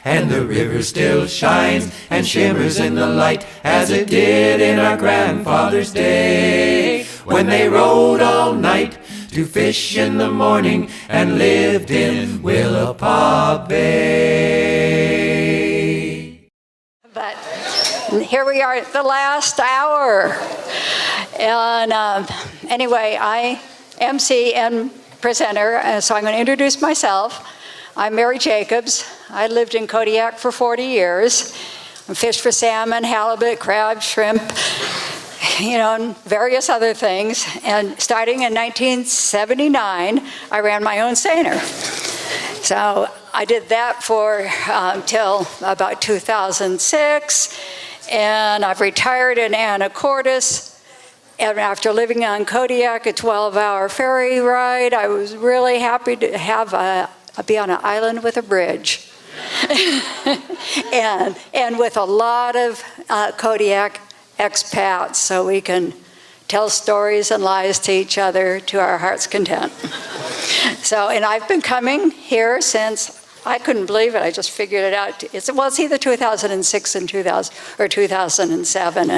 And the river still shines and shimmers in the light as it did in our grandfather's day, when they rode all night to fish in the morning and lived in Willapa Bay. But here we are at the last hour. And anyway, I MC and presenter, so I'm going to introduce myself. I'm Mary Jacobs. I lived in Kodiak for 40 years. I fished for salmon, halibut, crab, shrimp, and various other things. And starting in 1979, I ran my own seiner. So I did that for till about 2006, and I've retired in Anacortes. And after living on Kodiak, a 12-hour ferry ride, I was really happy to have be on an island with a bridge. and with a lot of Kodiak expats, so we can tell stories and lies to each other to our heart's content. So, and I've been coming here since, I couldn't believe it, I just figured it out. It's either 2006 and 2007,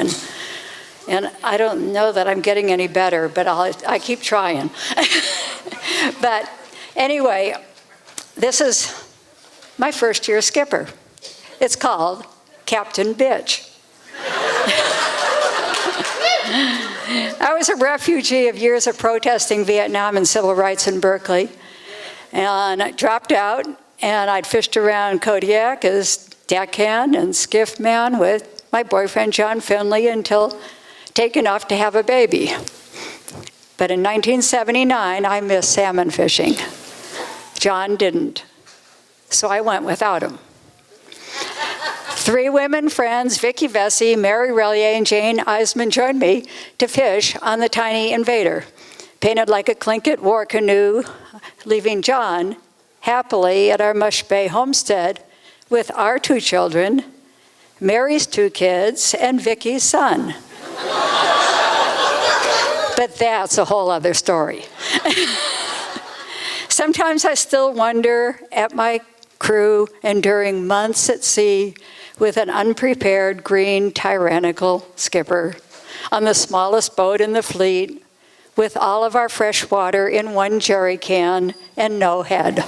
and I don't know that I'm getting any better, but I keep trying. But anyway, this is my first year skipper. It's called Captain Bitch. I was a refugee of years of protesting Vietnam and civil rights in Berkeley, and I dropped out, and I'd fished around Kodiak as deckhand and skiff man with my boyfriend John Finley until taken off to have a baby. But in 1979, I missed salmon fishing. John didn't, so I went without him. 3 women friends, Vicki Vesey, Mary Relier, and Jane Eisman, joined me to fish on the tiny Invader, painted like a Tlingit war canoe, leaving John happily at our Mush Bay homestead with our 2 children, Mary's 2 kids, and Vicki's son. But that's a whole other story. Sometimes I still wonder at my crew enduring months at sea with an unprepared, green, tyrannical skipper on the smallest boat in the fleet, with all of our fresh water in 1 jerry can and no head.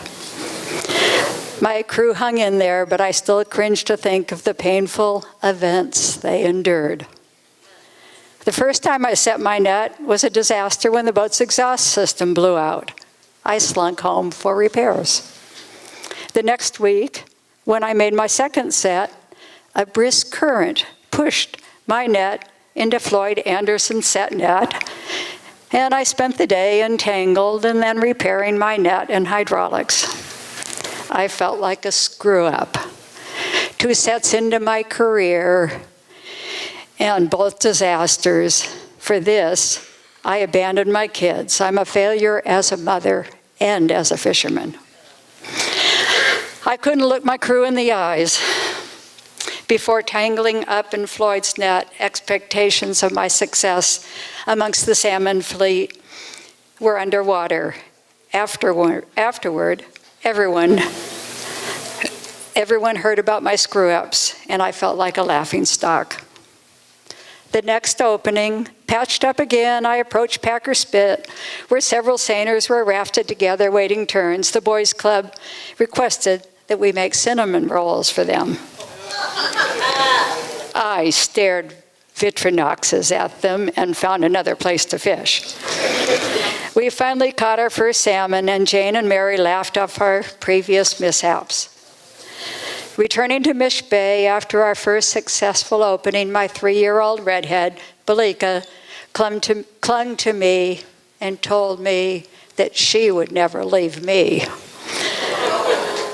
My crew hung in there, but I still cringe to think of the painful events they endured. The first time I set my net was a disaster when the boat's exhaust system blew out. I slunk home for repairs. The next week, when I made my second set, a brisk current pushed my net into Floyd Anderson's set net, and I spent the day entangled and then repairing my net and hydraulics. I felt like a screw-up. 2 sets into my career, and both disasters. For this, I abandoned my kids. I'm a failure as a mother and as a fisherman. I couldn't look my crew in the eyes. Before tangling up in Floyd's net, expectations of my success amongst the salmon fleet were underwater. Afterward, everyone heard about my screw-ups, and I felt like a laughingstock. The next opening, patched up again, I approached Packer Spit, where several seiners were rafted together waiting turns. The boys' club requested that we make cinnamon rolls for them. I stared Vitrinoxes at them and found another place to fish. We finally caught our first salmon, and Jane and Mary laughed off our previous mishaps. Returning to Mish Bay after our first successful opening, my 3-year-old redhead, Belika, clung to me and told me that she would never leave me.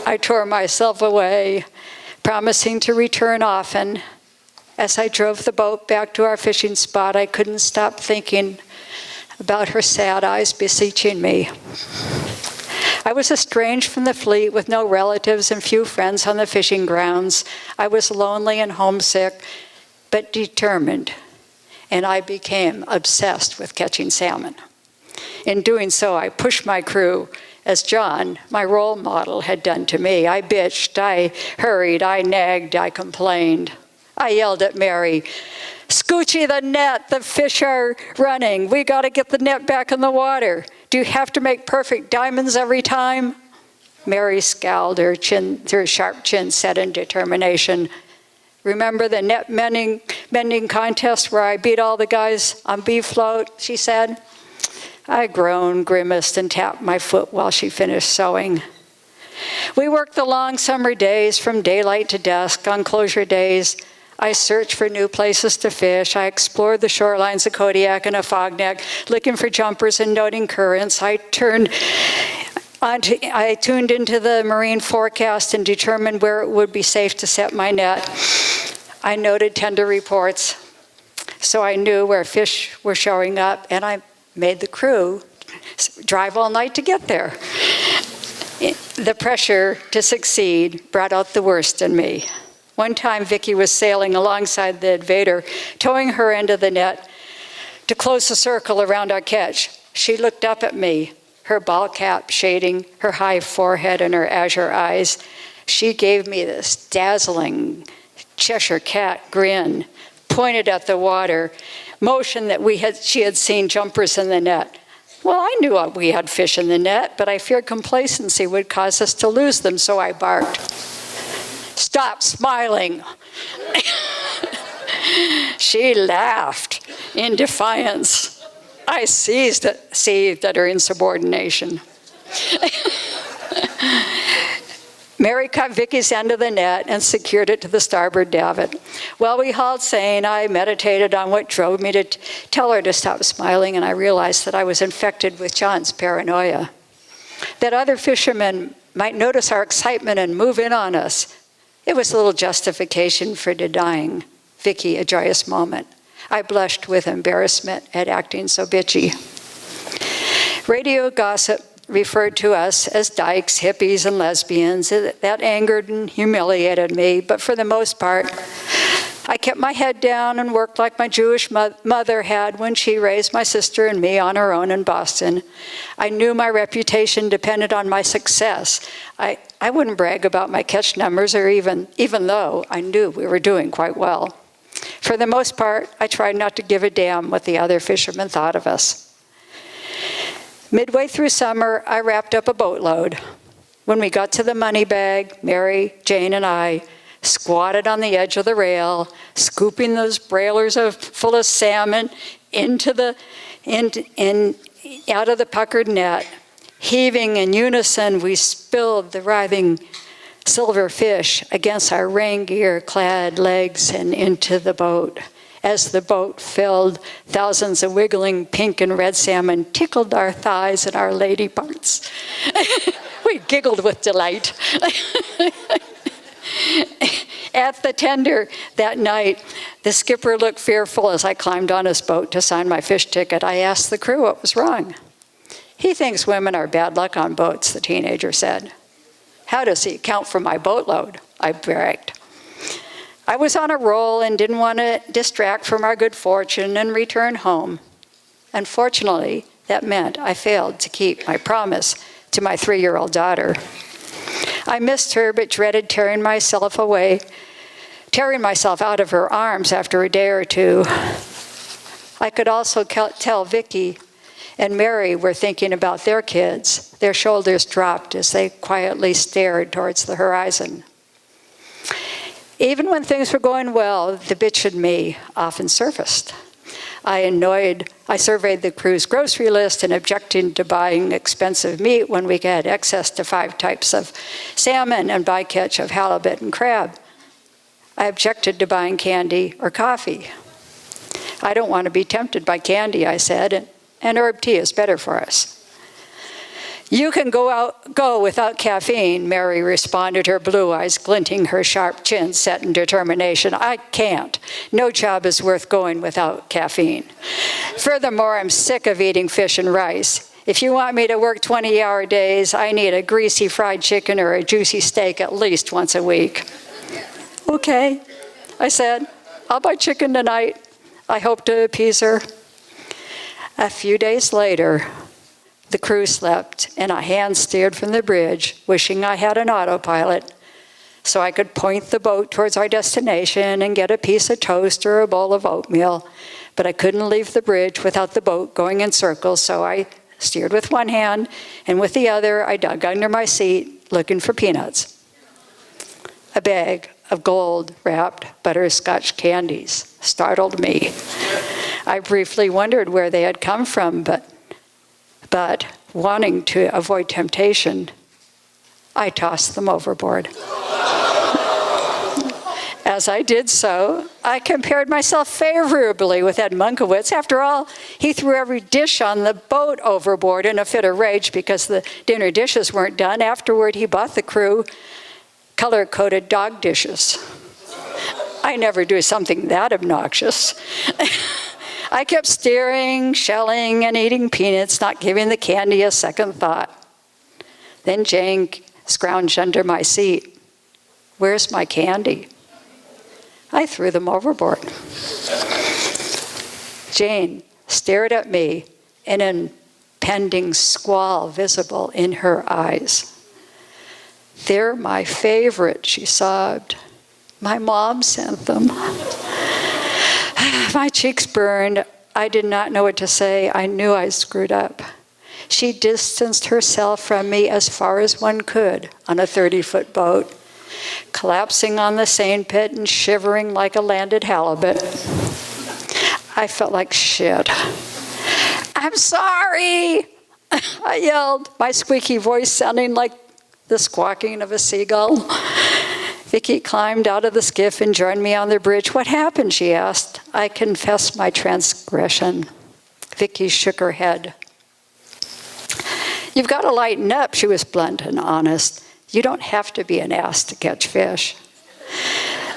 I tore myself away, promising to return often. As I drove the boat back to our fishing spot, I couldn't stop thinking about her sad eyes beseeching me. I was estranged from the fleet with no relatives and few friends on the fishing grounds. I was lonely and homesick, but determined, and I became obsessed with catching salmon. In doing so, I pushed my crew as John, my role model, had done to me. I bitched, I hurried, I nagged, I complained. I yelled at Mary, "Scoochie the net, the fish are running. We got to get the net back in the water. Do you have to make perfect diamonds every time?" Mary scowled, her sharp chin set in determination. "Remember the net mending contest where I beat all the guys on B-float?" she said. I groaned, grimaced, and tapped my foot while she finished sewing. We worked the long summer days from daylight to dusk. On closure days, I searched for new places to fish. I explored the shorelines of Kodiak and Afognak, looking for jumpers and noting currents. I tuned into the marine forecast and determined where it would be safe to set my net. I noted tender reports, so I knew where fish were showing up, and I made the crew drive all night to get there. The pressure to succeed brought out the worst in me. One time, Vicki was sailing alongside the invader, towing her end of the net to close the circle around our catch. She looked up at me, her ball cap shading her high forehead and her azure eyes. She gave me this dazzling Cheshire cat grin, pointed at the water, motioned that she had seen jumpers in the net. Well, I knew we had fish in the net, but I feared complacency would cause us to lose them, so I barked, "Stop smiling." She laughed in defiance. I seized at her insubordination. Mary cut Vicky's end of the net and secured it to the starboard davit. While we hauled seine, I meditated on what drove me to tell her to stop smiling, and I realized that I was infected with John's paranoia. That other fishermen might notice our excitement and move in on us. It was a little justification for denying Vicky a joyous moment. I blushed with embarrassment at acting so bitchy. Radio gossip referred to us as dykes, hippies, and lesbians. That angered and humiliated me, but for the most part, I kept my head down and worked like my Jewish mother had when she raised my sister and me on her own in Boston. I knew my reputation depended on my success. I wouldn't brag about my catch numbers, or even though I knew we were doing quite well. For the most part, I tried not to give a damn what the other fishermen thought of us. Midway through summer, I wrapped up a boatload. When we got to the money bag, Mary, Jane, and I squatted on the edge of the rail, scooping those brailers full of salmon out of the puckered net. Heaving in unison, we spilled the writhing silver fish against our rain gear-clad legs and into the boat. As the boat filled, thousands of wiggling pink and red salmon tickled our thighs and our lady parts. We giggled with delight. At the tender that night, the skipper looked fearful as I climbed on his boat to sign my fish ticket. I asked the crew what was wrong. "He thinks women are bad luck on boats," the teenager said. "How does he account for my boatload?" I bragged. I was on a roll and didn't want to distract from our good fortune and return home. Unfortunately, that meant I failed to keep my promise to my 3-year-old daughter. I missed her, but dreaded tearing myself out of her arms after a day or two. I could also tell Vicky and Mary were thinking about their kids. Their shoulders dropped as they quietly stared towards the horizon. Even when things were going well, the bitch in me often surfaced. I surveyed the crew's grocery list and objected to buying expensive meat when we had access to 5 types of salmon and bycatch of halibut and crab. I objected to buying candy or coffee. "I don't want to be tempted by candy," I said, and herb tea is better for us. "You can go without caffeine," Mary responded, her blue eyes glinting, her sharp chin set in determination. "I can't. No job is worth going without caffeine. Furthermore, I'm sick of eating fish and rice. If you want me to work 20-hour days, I need a greasy fried chicken or a juicy steak at least once a week." "Okay," I said. "I'll buy chicken tonight." I hoped to appease her. A few days later, The crew slept, and I hand-steered from the bridge, wishing I had an autopilot so I could point the boat towards our destination and get a piece of toast or a bowl of oatmeal. But I couldn't leave the bridge without the boat going in circles, so I steered with one hand, and with the other, I dug under my seat looking for peanuts. A bag of gold-wrapped butterscotch candies startled me. I briefly wondered where they had come from, but wanting to avoid temptation, I tossed them overboard. As I did so, I compared myself favorably with Ed Munkowitz. After all, he threw every dish on the boat overboard in a fit of rage because the dinner dishes weren't done. Afterward, he bought the crew color-coded dog dishes. I never do something that obnoxious. I kept steering, shelling, and eating peanuts, not giving the candy a second thought. Then Jane scrounged under my seat. "Where's my candy?" I threw them overboard. Jane stared at me, an impending squall visible in her eyes. "They're my favorite," she sobbed. "My mom sent them." My cheeks burned. I did not know what to say. I knew I screwed up. She distanced herself from me as far as one could on a 30-foot boat, collapsing on the seine pit and shivering like a landed halibut. I felt like shit. "I'm sorry," I yelled, my squeaky voice sounding like the squawking of a seagull. Vicky climbed out of the skiff and joined me on the bridge. "What happened?" she asked. I confessed my transgression. Vicky shook her head. "You've got to lighten up," she was blunt and honest. "You don't have to be an ass to catch fish."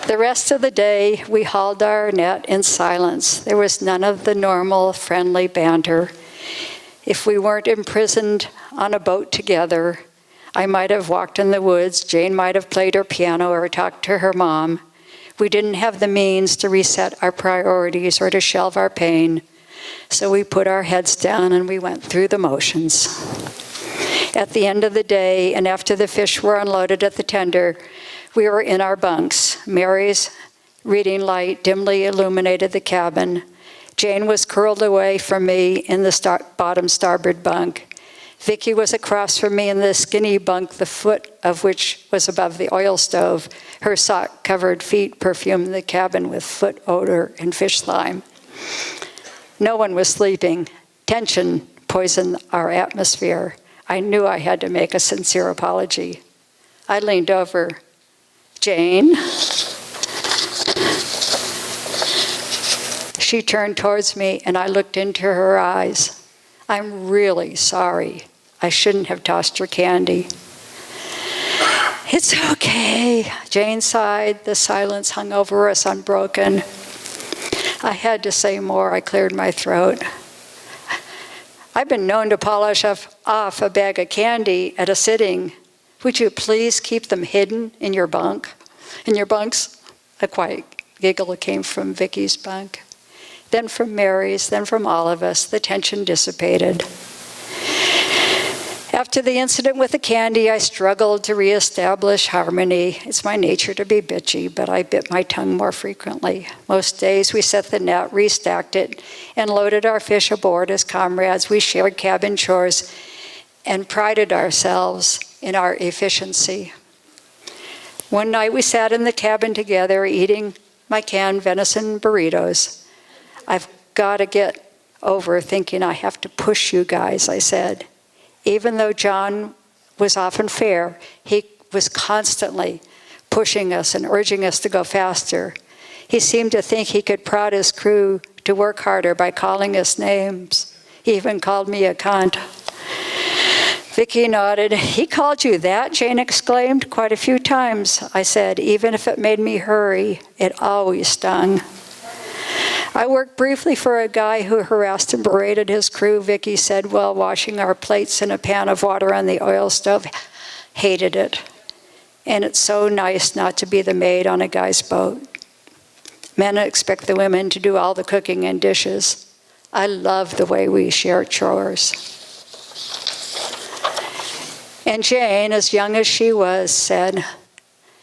The rest of the day, we hauled our net in silence. There was none of the normal, friendly banter. If we weren't imprisoned on a boat together, I might have walked in the woods, Jane might have played her piano or talked to her mom. We didn't have the means to reset our priorities or to shelve our pain, so we put our heads down and we went through the motions. At the end of the day, and after the fish were unloaded at the tender, we were in our bunks. Mary's reading light dimly illuminated the cabin. Jane was curled away from me in the bottom starboard bunk. Vicky was across from me in the skinny bunk, the foot of which was above the oil stove. Her sock-covered feet perfumed the cabin with foot odor and fish slime. No one was sleeping. Tension poisoned our atmosphere. I knew I had to make a sincere apology. I leaned over. "Jane?" She turned towards me, and I looked into her eyes. "I'm really sorry. I shouldn't have tossed your candy." "It's okay," Jane sighed. The silence hung over us unbroken. I had to say more. I cleared my throat. "I've been known to polish off a bag of candy at a sitting. Would you please keep them hidden in your bunks?" A quiet giggle came from Vicky's bunk, then from Mary's, then from all of us. The tension dissipated. After the incident with the candy, I struggled to reestablish harmony. It's my nature to be bitchy, but I bit my tongue more frequently. Most days we set the net, restacked it, and loaded our fish aboard as comrades. We shared cabin chores and prided ourselves in our efficiency. One night we sat in the cabin together eating my canned venison burritos. "I've got to get over thinking I have to push you guys," I said. Even though John was often fair, he was constantly pushing us and urging us to go faster. He seemed to think he could prod his crew to work harder by calling us names. He even called me a cunt. Vicky nodded. "He called you that?" Jane exclaimed. "Quite a few times," I said. "Even if it made me hurry, it always stung." I worked briefly for a guy who harassed and berated his crew, Vicky said, while washing our plates in a pan of water on the oil stove. Hated it. And it's so nice not to be the maid on a guy's boat. Men expect the women to do all the cooking and dishes. I love the way we share chores. And Jane, as young as she was, said,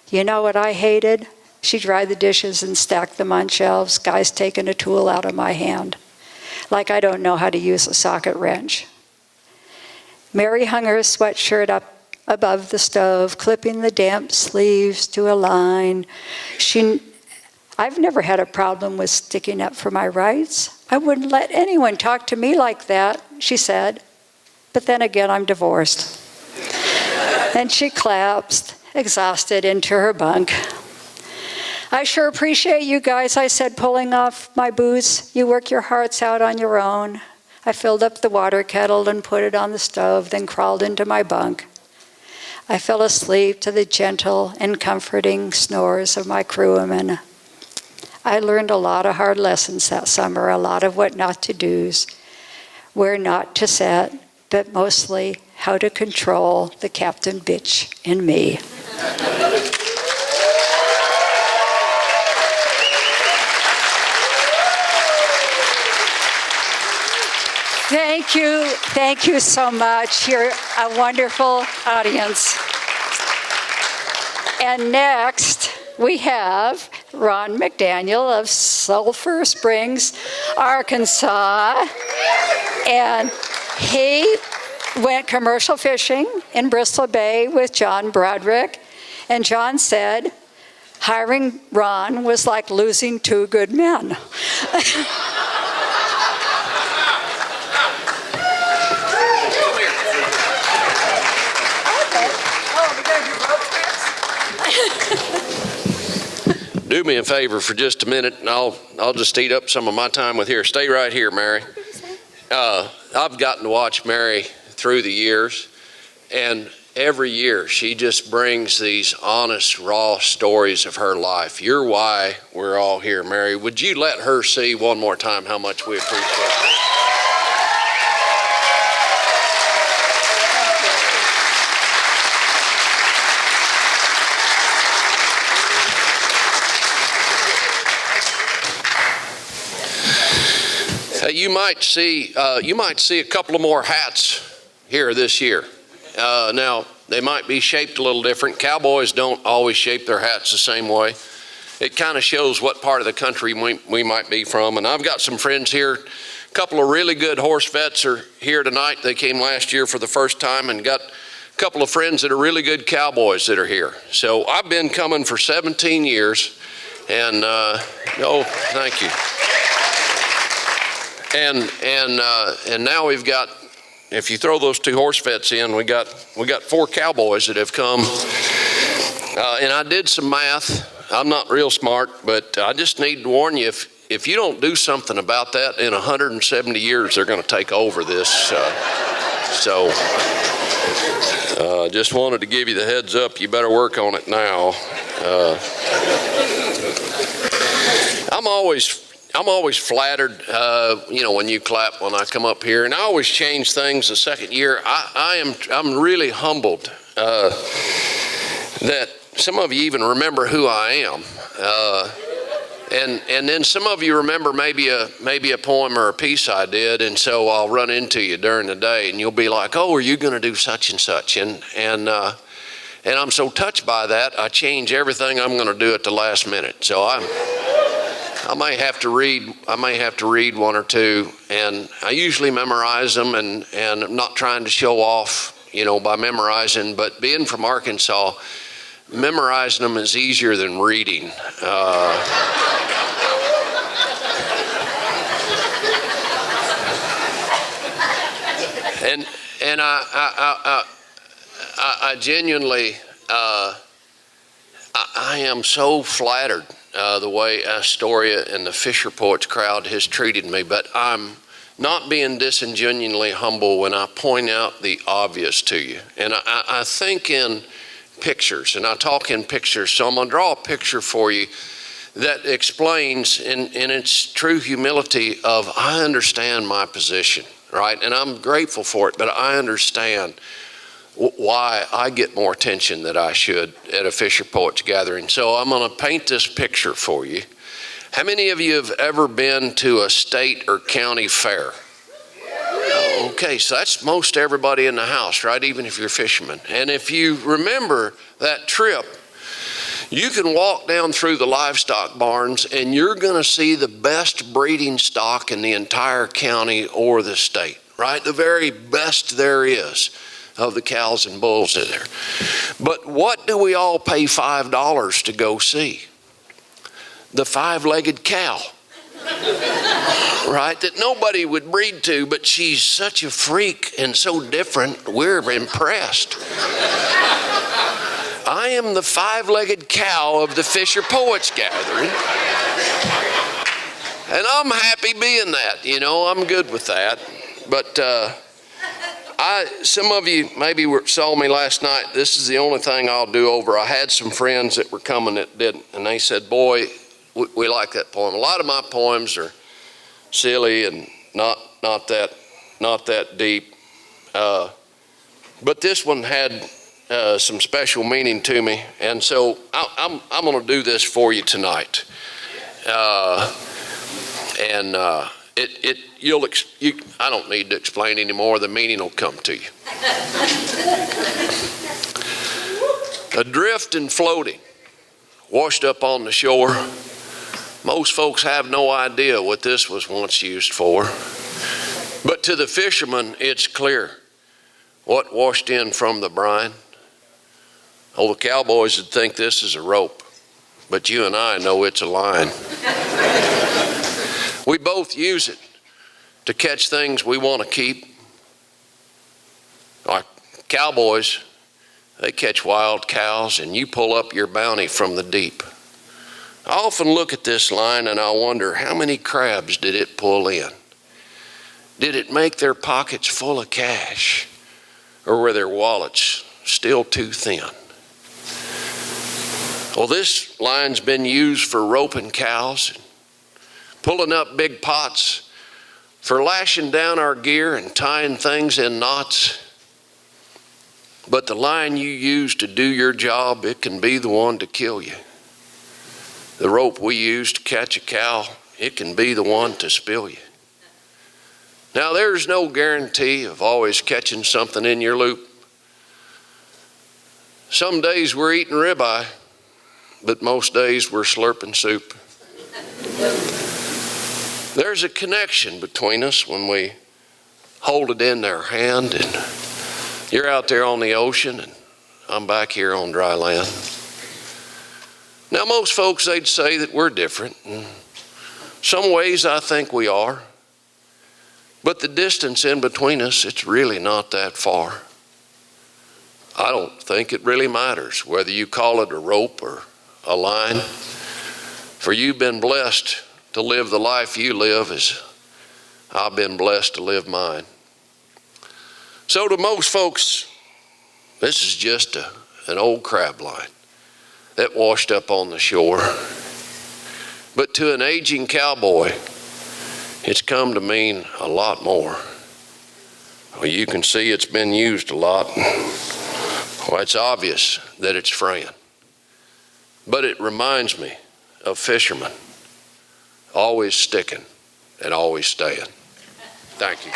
"You know what I hated?" She dried the dishes and stacked them on shelves, guys taking a tool out of my hand, like I don't know how to use a socket wrench. Mary hung her sweatshirt up above the stove, clipping the damp sleeves to a line. I've never had a problem with sticking up for my rights. I wouldn't let anyone talk to me like that, she said. But then again, I'm divorced. And she collapsed, exhausted, into her bunk. "I sure appreciate you guys," I said, pulling off my boots. "You work your hearts out on your own." I filled up the water kettle and put it on the stove, then crawled into my bunk. I fell asleep to the gentle and comforting snores of my crewwomen. I learned a lot of hard lessons that summer, a lot of what not to do's, where not to set, but mostly how to control the captain bitch in me. Thank you so much. You're a wonderful audience. And next, we have Ron McDaniel of Sulphur Springs, Arkansas. And he went commercial fishing in Bristol Bay with John Broderick. And John said, hiring Ron was like losing two good men. Do me a favor for just a minute, and I'll just eat up some of my time with here. Stay right here, Mary. I've gotten to watch Mary through the years, and every year she just brings these honest, raw stories of her life. You're why we're all here, Mary. Would you let her see one more time how much we appreciate her? You might see a couple of more hats here this year. Now, they might be shaped a little different. Cowboys don't always shape their hats the same way. It kind of shows what part of the country we might be from. And I've got some friends here. A couple of really good horse vets are here tonight. They came last year for the first time, and got a couple of friends that are really good cowboys that are here. So I've been coming for 17 years, and thank you. And now we've got, if you throw those two horse vets in, we got 4 cowboys that have come. And I did some math. I'm not real smart, but I just need to warn you, if you don't do something about that, in 170 years, they're going to take over this. Just wanted to give you the heads up. You better work on it now. I'm always flattered, when you clap when I come up here, and I always change things the second year. I'm really humbled that some of you even remember who I am, and then some of you remember maybe a poem or a piece I did, and so I'll run into you during the day, and you'll be like, "Oh, are you going to do such and such?" And I'm so touched by that, I change everything I'm going to do at the last minute. So I may have to read one or two, and I usually memorize them, and I'm not trying to show off, by memorizing, but being from Arkansas, memorizing them is easier than reading. And I genuinely, I am so flattered the way Astoria and the Fisher Poets crowd has treated me, but I'm not being disingenuously humble when I point out the obvious to you. And I think in pictures, and I talk in pictures, so I'm going to draw a picture for you that explains in its true humility of, I understand my position, right? And I'm grateful for it, but I understand why I get more attention than I should at a FisherPoets Gathering. So I'm going to paint this picture for you. How many of you have ever been to a state or county fair? No. Okay, so that's most everybody in the house, right? Even if you're a fisherman. And if you remember that trip, you can walk down through the livestock barns and you're going to see the best breeding stock in the entire county or the state, right? The very best there is of the cows and bulls in there. But what do we all pay $5 to go see? The five-legged cow, right? That nobody would breed to, but she's such a freak and so different, we're impressed. I am the five-legged cow of the FisherPoets Gathering. And I'm happy being that, you know, I'm good with that. But some of you maybe saw me last night. This is the only thing I'll do over. I had some friends that were coming that didn't, and they said, boy, we like that poem. A lot of my poems are silly and not that deep. But this one had some special meaning to me, and so I'm going to do this for you tonight. I don't need to explain anymore. The meaning will come to you. Adrift and floating, washed up on the shore. Most folks have no idea what this was once used for. But to the fisherman, it's clear what washed in from the brine. Oh, the cowboys would think this is a rope, but you and I know it's a line. We both use it to catch things we want to keep. Like cowboys, they catch wild cows and you pull up your bounty from the deep. I often look at this line and I wonder, how many crabs did it pull in? Did it make their pockets full of cash, or were their wallets still too thin? Well, this line's been used for roping cows, pulling up big pots, for lashing down our gear and tying things in knots. But the line you use to do your job, it can be the one to kill you. The rope we use to catch a cow, it can be the one to spill you. Now, there's no guarantee of always catching something in your loop. Some days we're eating ribeye, but most days we're slurping soup. There's a connection between us when we hold it in their hand, and you're out there on the ocean and I'm back here on dry land. Now, most folks, they'd say that we're different. In some ways, I think we are. But the distance in between us, it's really not that far. I don't think it really matters whether you call it a rope or a line. For you've been blessed to live the life you live as I've been blessed to live mine. So to most folks, this is just an old crab line that washed up on the shore. But to an aging cowboy, it's come to mean a lot more. Well, you can see it's been used a lot. Well, it's obvious that it's fraying. But it reminds me of fishermen, always sticking and always staying. Thank you.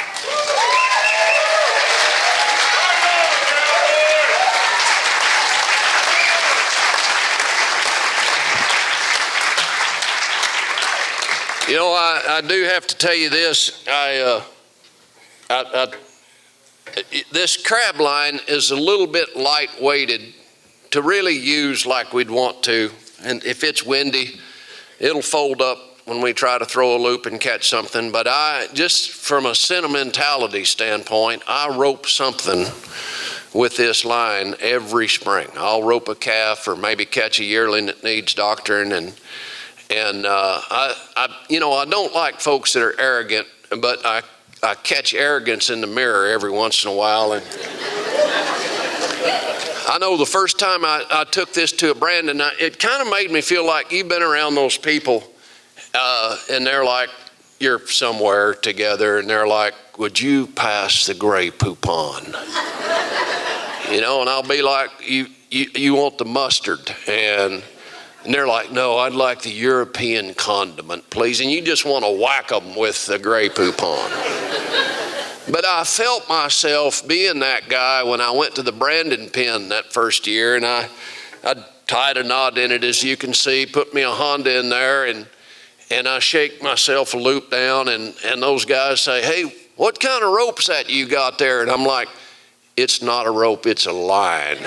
You know, I do have to tell you this. This crab line is a little bit light-weighted to really use like we'd want to. And if it's windy, it'll fold up when we try to throw a loop and catch something. But just from a sentimentality standpoint, I rope something with this line every spring. I'll rope a calf or maybe catch a yearling that needs doctoring, and I don't like folks that are arrogant, but I catch arrogance in the mirror every once in a while. And I know the first time I took this to a Brandon, it kind of made me feel like you've been around those people, and they're like, you're somewhere together, and they're like, would you pass the Grey Poupon? You know, and I'll be like, you want the mustard? And they're like, no, I'd like the European condiment, please. And you just want to whack them with the Grey Poupon. But I felt myself being that guy when I went to the branding pen that first year, and I tied a knot in it, as you can see, put me a Honda in there, and I shake myself a loop down, and those guys say, "Hey, what kind of rope's that you got there?" And I'm like, "It's not a rope, it's a line."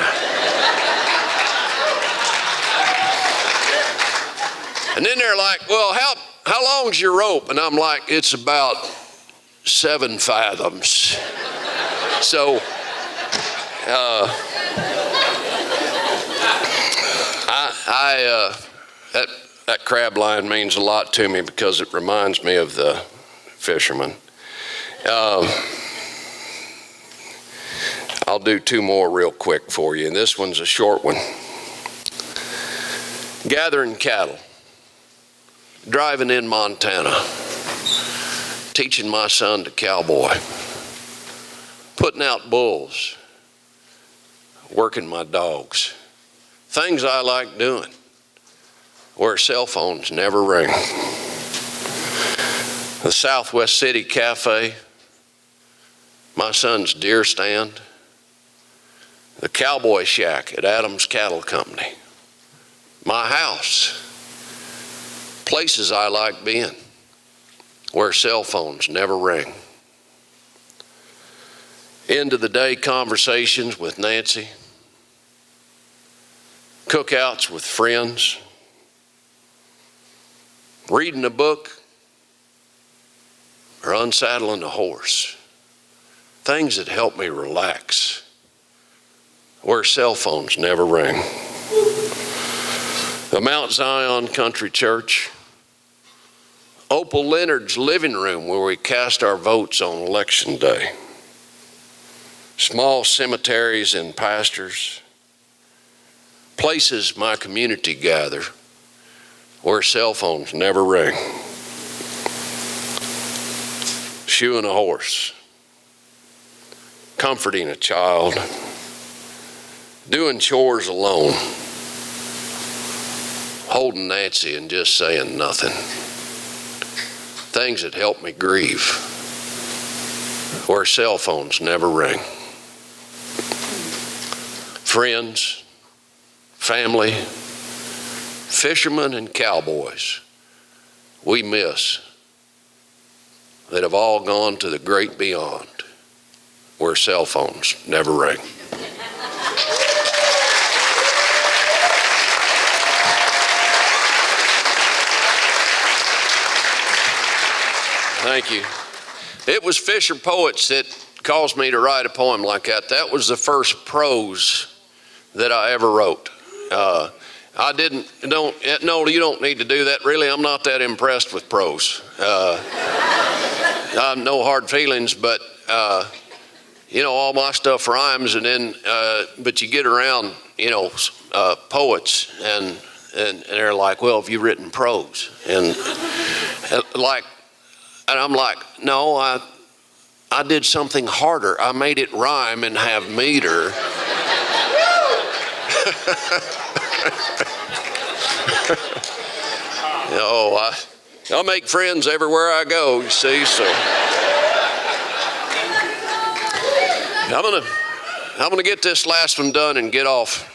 And then they're like, "Well, how long's your rope?" And I'm like, "It's about 7 fathoms. So that crab line means a lot to me because it reminds me of the fishermen. I'll do 2 more real quick for you, and this one's a short one. Gathering cattle, driving in Montana, teaching my son to cowboy, putting out bulls, working my dogs, things I like doing, where cell phones never ring. The Southwest City Cafe, my son's deer stand, the cowboy shack at Adams Cattle Company, my house, places I like being, where cell phones never ring. End of the day conversations with Nancy, cookouts with friends, reading a book, or unsaddling a horse. Things that help me relax, where cell phones never ring. The Mount Zion Country Church, Opal Leonard's living room where we cast our votes on election day, small cemeteries and pastures, places my community gather, where cell phones never ring. Shoeing a horse, comforting a child, doing chores alone, holding Nancy and just saying nothing. Things that help me grieve, where cell phones never ring. Friends, family, fishermen and cowboys we miss that have all gone to the great beyond, where cell phones never ring. Thank you. It was Fisher Poets that caused me to write a poem like that. That was the first prose that I ever wrote. No, you don't need to do that. Really, I'm not that impressed with prose. I have no hard feelings, but all my stuff rhymes, and then but you get around, poets, and they're like, "Well, have you written prose?" And I'm like, "No, I did something harder. I made it rhyme and have meter." I make friends everywhere I go, you see, so. I'm gonna get this last one done and get off.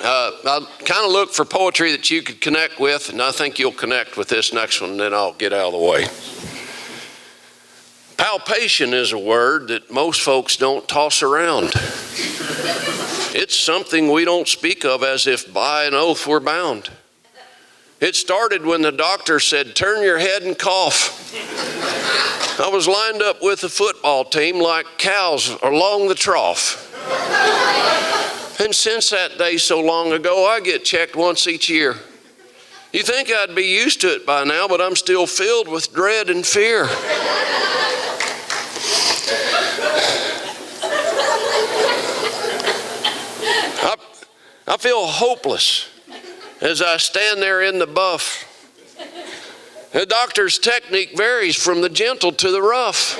I kind of look for poetry that you could connect with, and I think you'll connect with this next one, and then I'll get out of the way. Palpation is a word that most folks don't toss around. It's something we don't speak of as if by an oath we're bound. It started when the doctor said, "Turn your head and cough." I was lined up with the football team like cows along the trough. And since that day so long ago, I get checked once each year. You think I'd be used to it by now, but I'm still filled with dread and fear. I feel hopeless as I stand there in the buff. The doctor's technique varies from the gentle to the rough.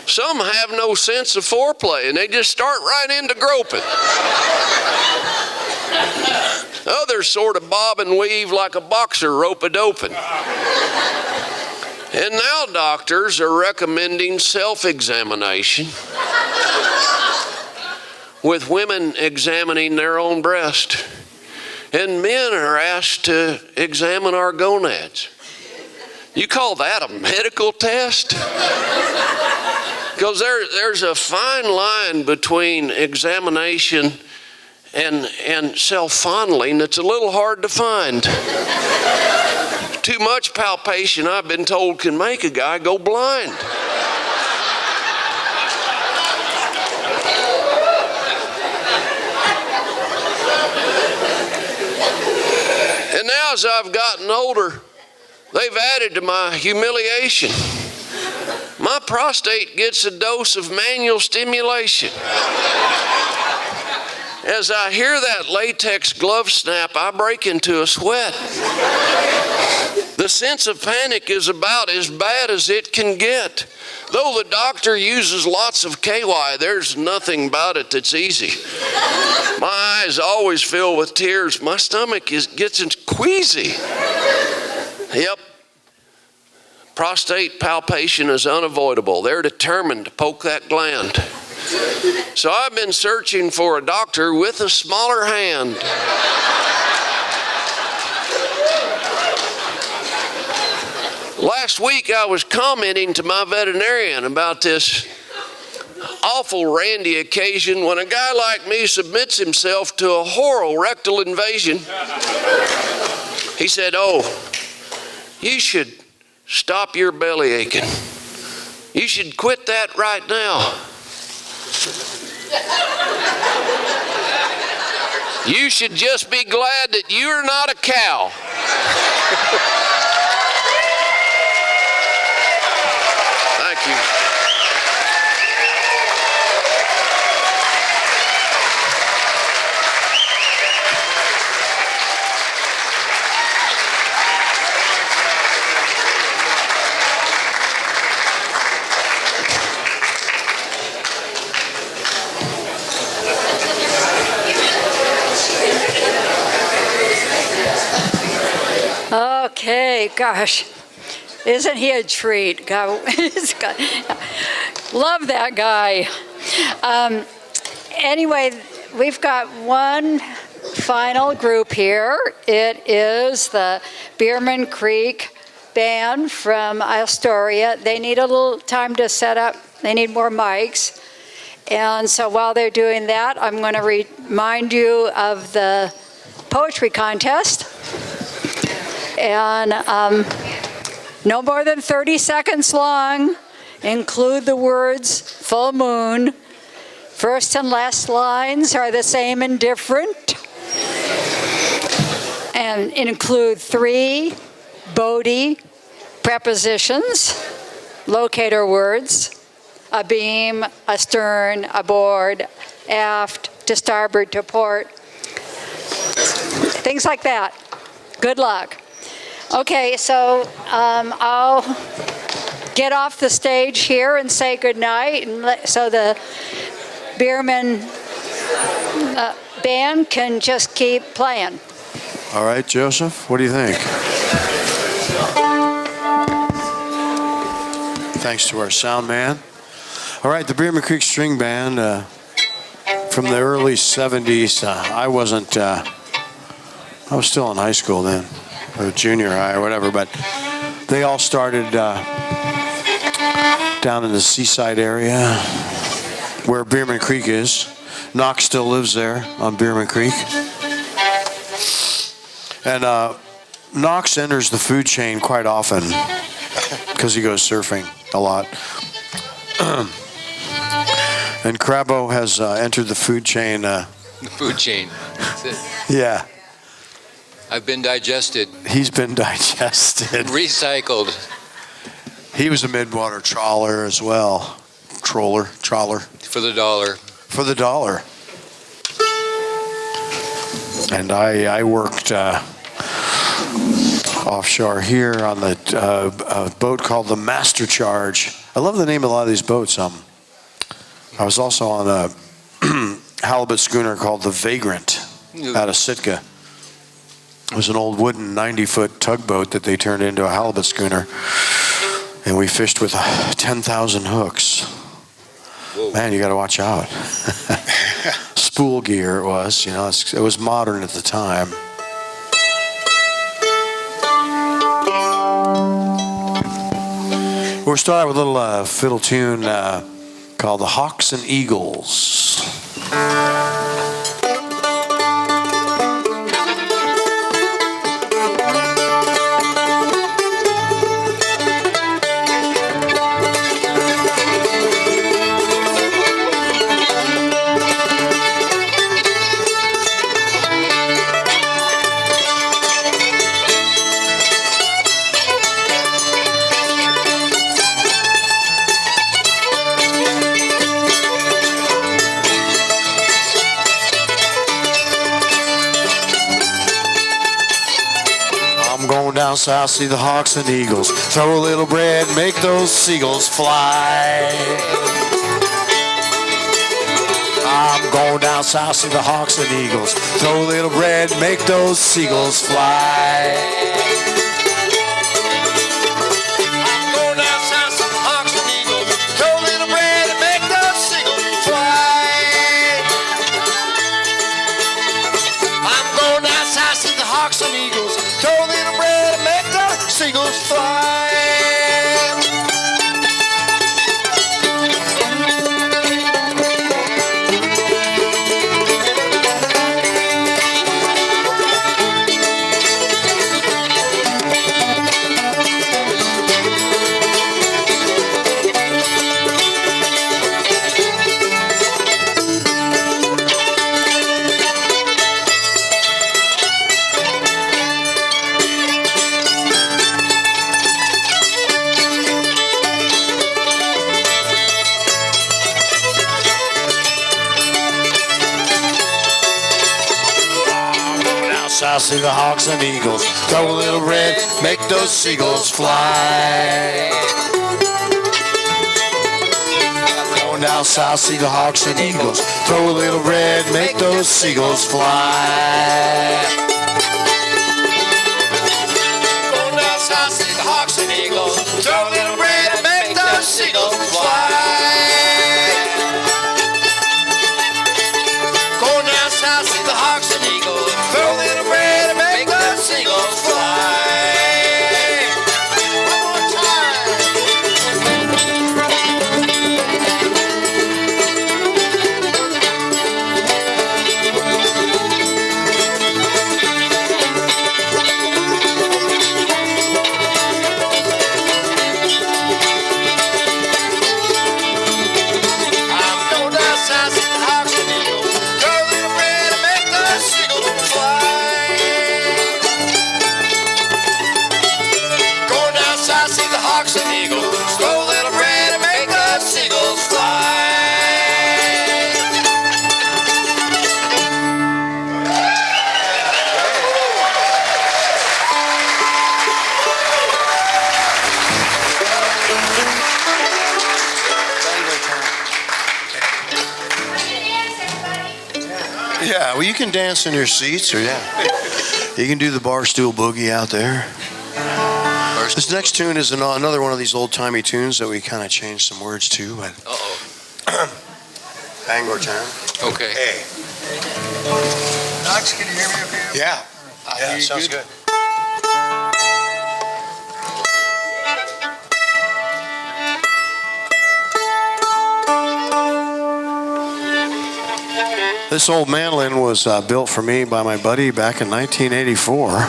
Some have no sense of foreplay and they just start right into groping. Others sort of bob and weave like a boxer rope-a-doping. And now doctors are recommending self-examination, with women examining their own breast. And men are asked to examine our gonads. You call that a medical test? Because there's a fine line between examination and self-fondling that's a little hard to find. Too much palpation, I've been told, can make a guy go blind. And now as I've gotten older, they've added to my humiliation. My prostate gets a dose of manual stimulation. As I hear that latex glove snap, I break into a sweat. The sense of panic is about as bad as it can get. Though the doctor uses lots of KY, there's nothing about it that's easy. My eyes always fill with tears. My stomach gets queasy. Yep. Prostate palpation is unavoidable. They're determined to poke that gland. So I've been searching for a doctor with a smaller hand. Last week I was commenting to my veterinarian about this awful randy occasion when a guy like me submits himself to a oral rectal invasion. He said, "Oh, you should stop your belly aching. You should quit that right now. You should just be glad that you're not a cow." Thank you. Okay, gosh, isn't he a treat? God, love that guy. Anyway, we've got one final group here. It is the Beerman Creek Band from Astoria. They need a little time to set up. They need more mics. And so while they're doing that, I'm going to remind you of the poetry contest. And no more than 30 seconds long. Include the words full moon. First and last lines are the same and different. And include 3 Bodie prepositions, locator words, abeam, astern, aboard, aft, to starboard, to port. Things like that. Good luck. Okay, so I'll get off the stage here and say goodnight, and so the Beerman band can just keep playing. All right, Joseph, what do you think? Thanks to our sound man. All right, the Beerman Creek String Band from the early 70s. I was still in high school then, or junior high or whatever, but they all started down in the seaside area where Beerman Creek is. Knox still lives there on Beerman Creek. And Knox enters the food chain quite often because he goes surfing a lot. And Crabbo has entered the food chain. The food chain. That's it. Yeah. I've been digested. He's been digested. Recycled. He was a midwater trawler as well. Trawler. For the dollar. For the dollar. And I worked offshore here on the boat called the Master Charge. I love the name of a lot of these boats. I was also on a halibut schooner called the Vagrant out of Sitka. It was an old wooden 90-foot tugboat that they turned into a halibut schooner. And we fished with 10,000 hooks. Whoa. Man, you got to watch out. Spool gear it was, it was modern at the time. We're starting with a little fiddle tune called The Hawks and Eagles. Down south, see the hawks and eagles. Throw a little bread, make those seagulls fly. I'm going down south, see the hawks and eagles. Throw a little bread, make those seagulls fly. I'm going down south, see the hawks and eagles. Throw a little bread and make those seagulls fly. I'm going down south, see the hawks and eagles. Throw a little bread and make the seagulls fly. I see the hawks and eagles. Throw a little bread, make those seagulls fly. Going down south, see the hawks and eagles. Throw a little bread, make those seagulls fly. Going down south, see the hawks and eagles. Throw a little bread and make those seagulls fly. Going down south, see the hawks and eagles. Throw a little bread and make those seagulls fly. One more time. I'm going down south, see the hawks and eagles. Throw a little bread and make those seagulls fly. Going down south, see the hawks and eagles. Throw a little bread and make those seagulls fly. Yeah, well, you can dance in your seats, or you can do the bar stool boogie out there. This next tune is another one of these old-timey tunes that we kind of changed some words to. But Bangor Town. Okay. Hey. Knox, can you hear me okay? Yeah. Yeah, sounds good. This old mandolin was built for me by my buddy back in 1984.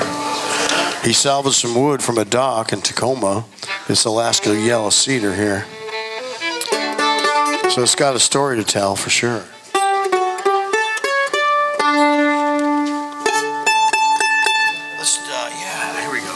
He salvaged some wood from a dock in Tacoma. It's Alaska yellow cedar here. So it's got a story to tell for sure. Here we go.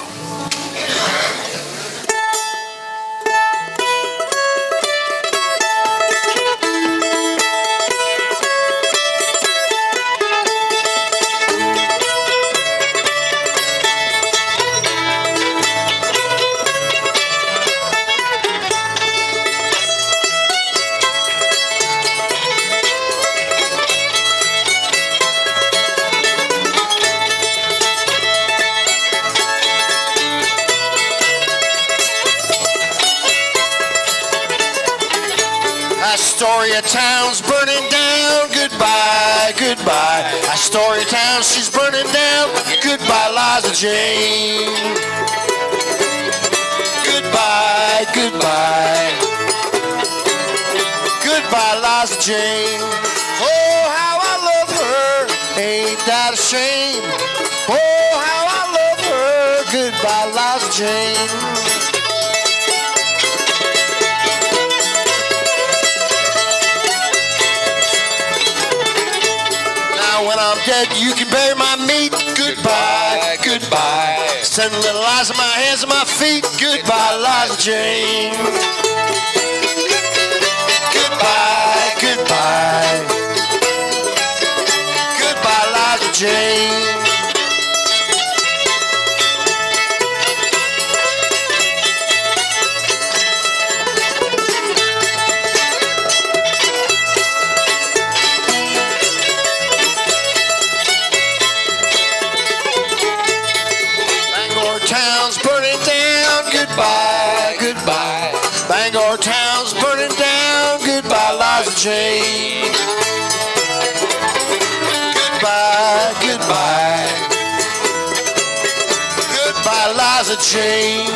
Astoria town's burning down, goodbye, goodbye. Astoria town, she's burning down, goodbye, Liza Jane. Goodbye, goodbye. Goodbye, Liza Jane. Oh, how I love her, ain't that a shame? Oh, how I love her, goodbye, Liza Jane. When I'm dead, you can bury my meat. Goodbye, goodbye. Send little eyes in my hands and my feet. Goodbye, Liza Jane. Goodbye, goodbye. Goodbye, Liza Jane. Goodbye, goodbye. Bangor town's burning down. Goodbye, Liza Jane. Goodbye, goodbye. Goodbye, Liza Jane.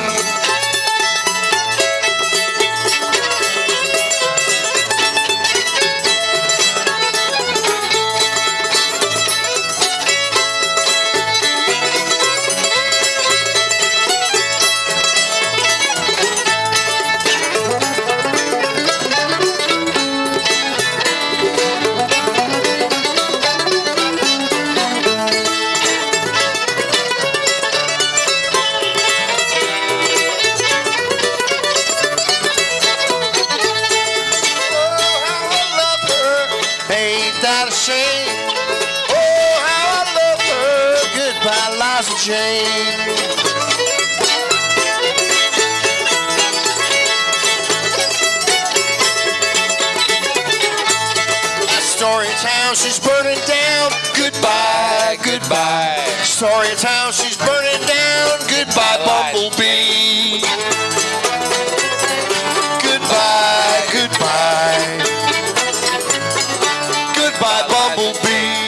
Jane. Astoria town, she's burning down. Goodbye, goodbye. Astoria town, she's burning down. Goodbye, Bumblebee. Goodbye, goodbye. Goodbye, Bumblebee.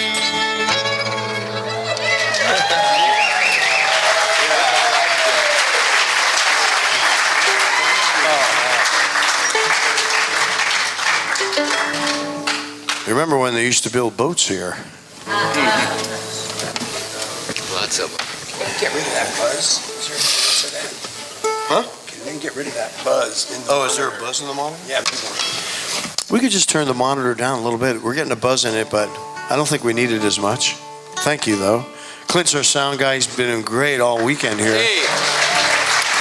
Remember when they used to build boats here? Lots of them. Get rid of that buzz. Is there a buzz for that? Huh? Can you get rid of that buzz in the Oh, is there a buzz in the monitor? Yeah. We could just turn the monitor down a little bit. We're getting a buzz in it, but I don't think we need it as much. Thank you, though. Clint's our sound guy. He's been doing great all weekend here. Hey.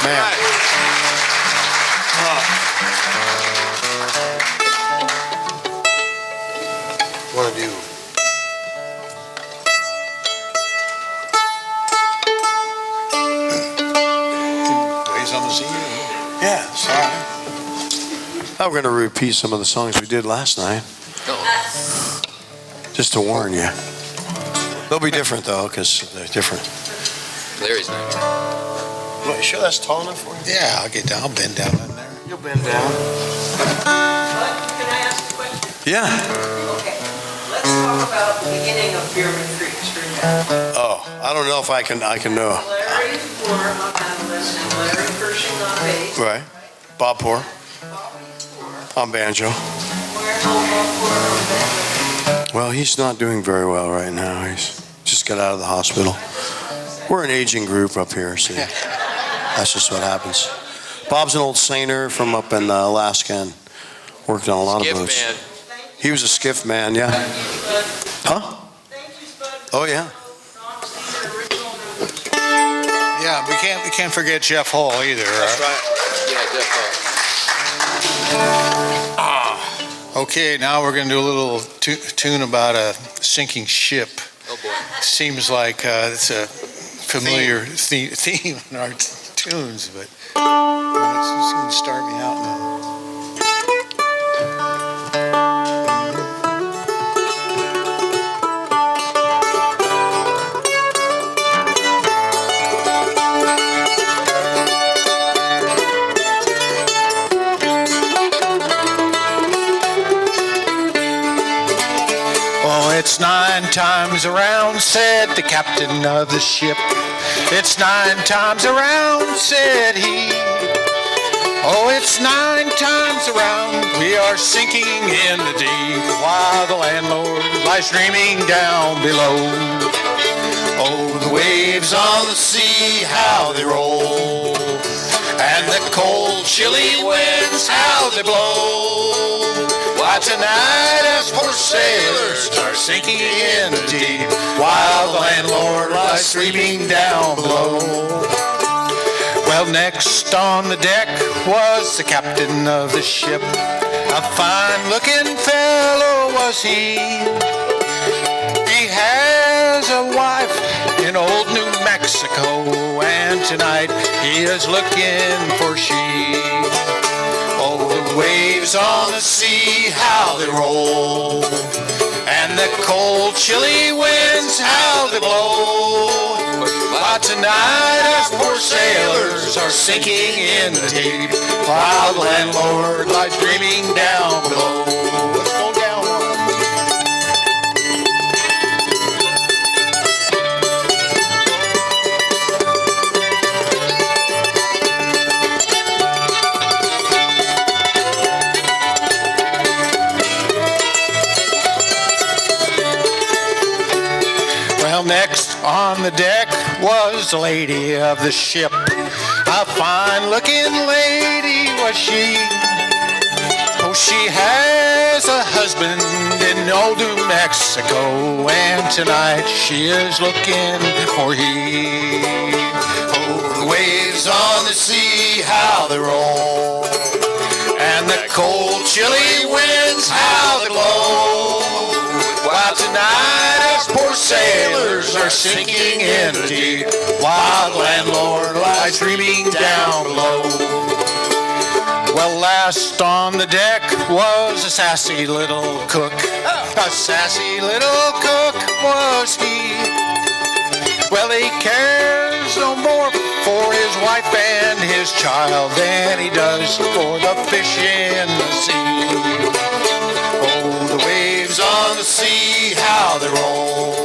Man. Want to do? Ways on the scene. Yeah, sorry. We're going to repeat some of the songs we did last night. Just to warn you. They'll be different, though, because they're different. Larry's not. You sure that's tall enough for you? Yeah, I'll get down. I'll bend down in there. You'll bend down. Can I ask a question? Yeah. Okay. Let's talk about the beginning of Beerman Creek Stream. Oh, I don't know if I can know. Larry Poor on mandolin and Larry Pershing on bass. Right. Bob Poor Bobby Poor. on banjo. Where's Bob Poor on bass? Well, he's not doing very well right now. He's just got out of the hospital. We're an aging group up here, see. That's just what happens. Bob's an old sailor from up in Alaska and worked on a lot of boats. Man. He was a skiff man, yeah. Huh? Thank you, Spud. Oh, yeah. Yeah, we can't forget Jeff Hall either. That's right. Yeah, definitely. Okay, now we're going to do a little tune about a sinking ship. Oh boy. Seems like it's a familiar theme in our tunes, but it's going to start me out now. 9 times around, said the captain of the ship. It's 9 times around, said he. Oh, it's 9 times around, we are sinking in the deep, while the landlord lies dreaming down below. Oh, the waves on the sea, how they roll, and the cold, chilly winds, how they blow. Why, tonight us poor sailors are sinking in the deep, while the landlord lies sleeping down below. Well, next on the deck was the captain of the ship. A fine-looking fellow was he. He has a wife in old New Mexico, and tonight he is looking for she. Oh, the waves on the sea, how they roll, and the cold, chilly winds, how they blow. Why, tonight us poor sailors are sinking in the deep, while the landlord lies dreaming down below. Let's go down one. Well, next on the deck was the lady of the ship. A fine-looking lady was she. Oh, she has a husband in old New Mexico, and tonight she is looking for he. Oh, the waves on the sea, how they roll, and the cold, chilly winds, how they blow. While tonight us poor sailors are sinking in the deep, while the landlord lies dreaming down below. Well, last on the deck was a sassy little cook. A sassy little cook was he. Well, he cares no more for his wife and his child than he does for the fish in the sea. Oh, the waves on the sea, how they roll,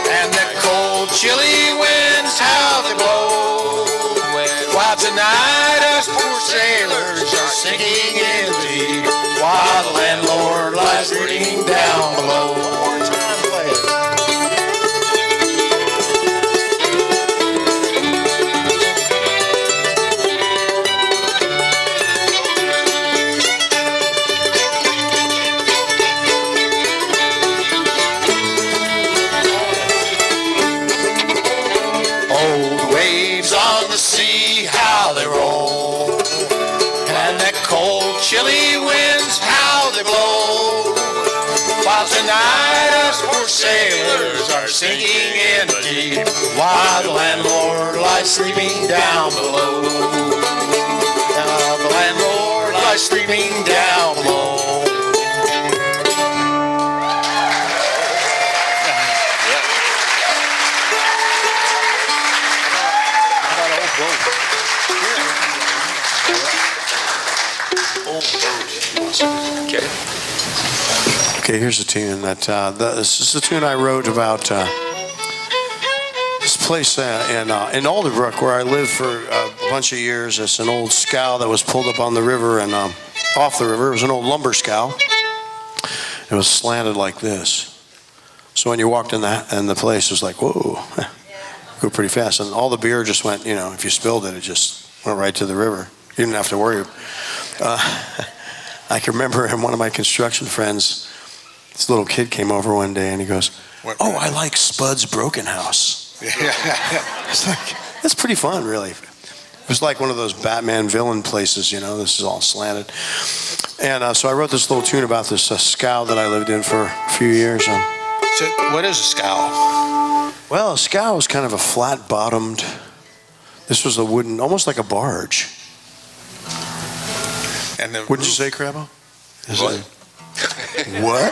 and the cold, chilly winds, how they blow. While tonight us poor sailors are sinking in the deep, while the landlord lies dreaming down below. One more time, play it. Chilly winds, how they blow. While tonight us poor sailors are sinking in the deep, while the landlord lies sleeping down below. The landlord lies sleeping down below. Okay, here's a tune that this is a tune I wrote about this place in Alderbrook where I lived for a bunch of years. It's an old scow that was pulled up on the river and off the river. It was an old lumber scow. It was slanted like this. So when you walked in the place, it was like, whoa, go pretty fast. And all the beer just went, if you spilled it, it just went right to the river. You didn't have to worry. I can remember one of my construction friends, this little kid came over one day and he goes, "Oh, I like Spud's Broken House." It's like, that's pretty fun, really. It was like one of those Batman villain places, this is all slanted. And so I wrote this little tune about this scow that I lived in for a few years. So what is a scow? Well, a scow was kind of a flat-bottomed, this was a wooden, almost like a barge. And What'd you say, Crabbo? What? What?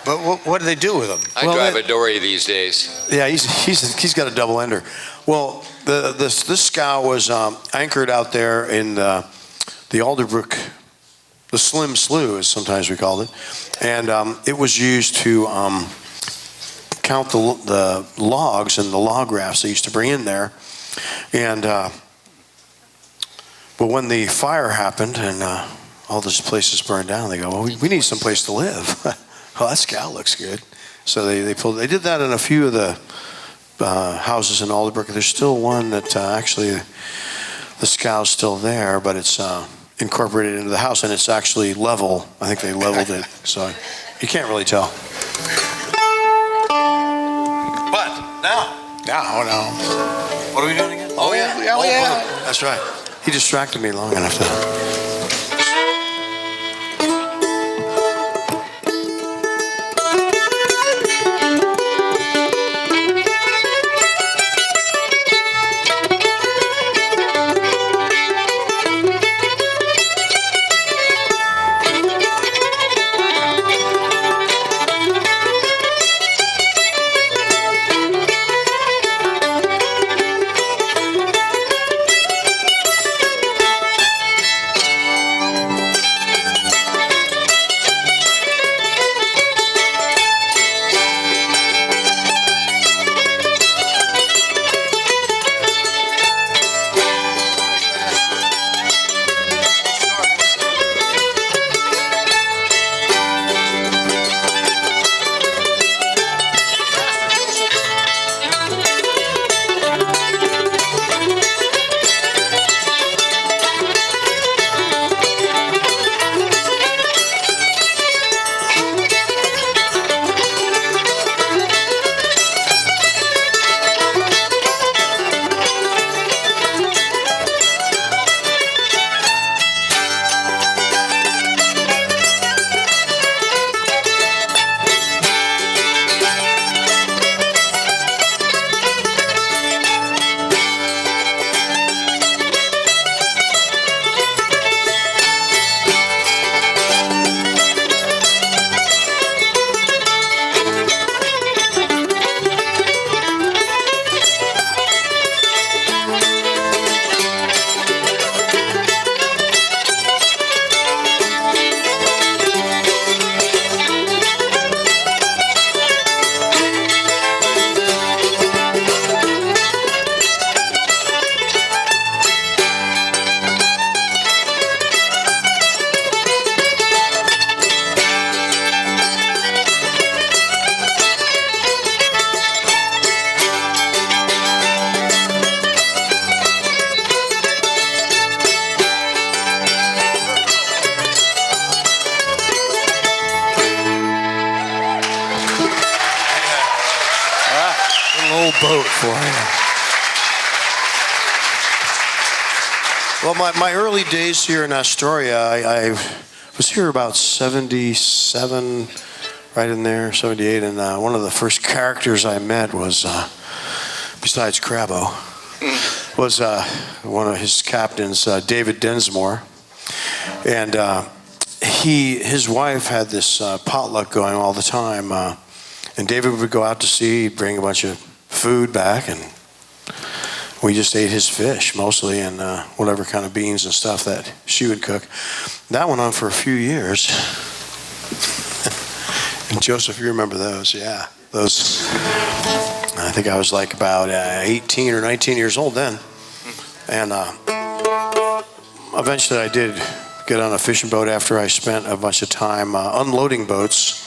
But what do they do with them? I drive a dory these days. Yeah, he's got a double ender. Well, this scow was anchored out there in the Alderbrook the slim slough, as sometimes we called it. And it was used to count the logs and the log rafts they used to bring in there. And but when the fire happened and all these places burned down, they go, well, we need some place to live. Well, that scow looks good. So they did that in a few of the houses in Alderbrook. There's still one that actually the scow's still there, but it's incorporated into the house, and it's actually level. I think they leveled it, so you can't really tell. But now. What are we doing again? Oh yeah. That's right. He distracted me long enough to. Boat for you. Well, my early days here in Astoria, I was here about 77, right in there, 78, and one of the first characters I met was, besides Crabbo, was one of his captains, David Densmore, and his wife had this potluck going all the time, and David would go out to sea, he'd bring a bunch of food back, and we just ate his fish mostly, and whatever kind of beans and stuff that she would cook. That went on for a few years. And Joseph, you remember those? Yeah, those. I think I was like about 18 or 19 years old then, and eventually I did get on a fishing boat after I spent a bunch of time unloading boats.